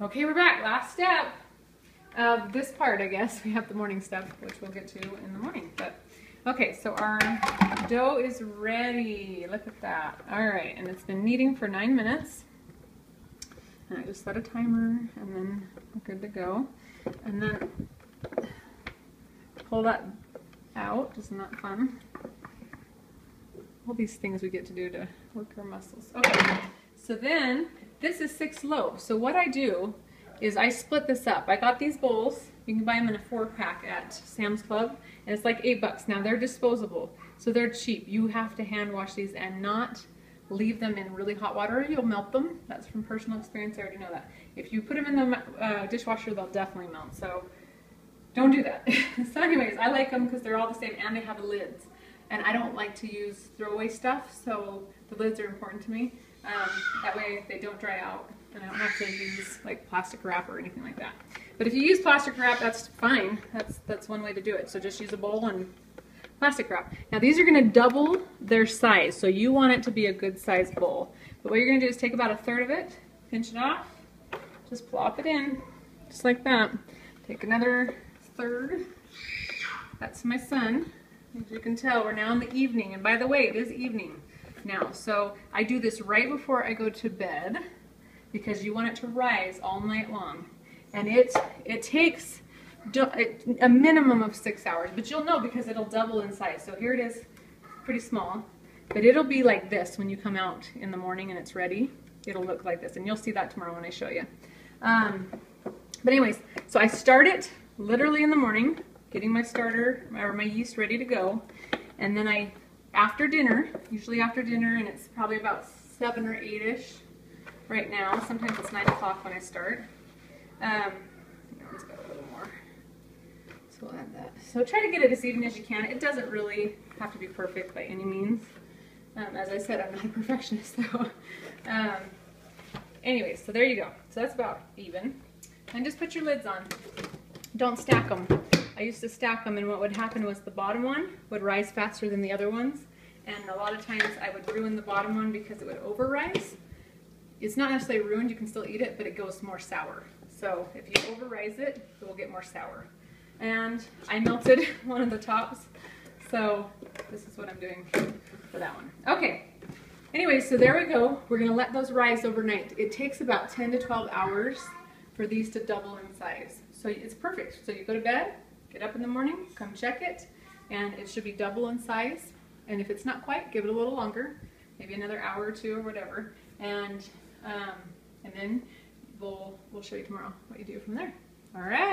Okay, we're back. Last step of this part, I guess. We have the morning stuff, which we'll get to in the morning. But okay, so our dough is ready. Look at that. All right, and it's been kneading for 9 minutes. And I just set a timer, and then we're good to go. And then pull that out. Isn't that fun? All these things we get to do to work our muscles. Okay, so then this is 6 loaves. So what I do is I split this up. I got these bowls. You can buy them in a 4-pack at Sam's Club, and it's like $8. Now they're disposable, so they're cheap. You have to hand wash these and not leave them in really hot water. You'll melt them. That's from personal experience. I already know that. If you put them in the dishwasher, they'll definitely melt. So don't do that. So anyways, I like them because they're all the same and they have lids. And I don't like to use throwaway stuff, so the lids are important to me. That way they don't dry out and I don't have to use like plastic wrap or anything like that. But if you use plastic wrap, that's fine. That's one way to do it. So just use a bowl and plastic wrap. Now these are going to double their size, so you want it to be a good size bowl. But what you're going to do is take about 1/3 of it, pinch it off, just plop it in, just like that. Take another 1/3. That's my son. As you can tell, we're now in the evening, and by the way, it is evening now. So I do this right before I go to bed because you want it to rise all night long. And it takes a minimum of 6 hours, but you'll know because it'll double in size. So here it is, pretty small, but it'll be like this when you come out in the morning and it's ready. It'll look like this, and you'll see that tomorrow when I show you. But anyways, so I start it literally in the morning, getting my starter or my yeast ready to go, and then after dinner, usually after dinner, and it's probably about 7 or 8-ish right now. Sometimes it's 9 o'clock when I start. Let's go a little more. So we'll add that. So try to get it as even as you can. It doesn't really have to be perfect by any means. As I said, I'm not a perfectionist, though. Anyways, so there you go. So that's about even. And just put your lids on. Don't stack them. I used to stack them, and what would happen was the bottom one would rise faster than the other ones, and a lot of times I would ruin the bottom one because it would over-rise. It's not necessarily ruined, you can still eat it, but it goes more sour. So if you over-rise it, it will get more sour. And I melted one of the tops, so this is what I'm doing for that one. Okay, anyway, so there we go. We're gonna let those rise overnight. It takes about 10 to 12 hours for these to double in size. So it's perfect. So you go to bed, get up in the morning, come check it, and it should be double in size. And if it's not quite, give it a little longer, maybe another hour or 2 or whatever. And then we'll show you tomorrow what you do from there. All right.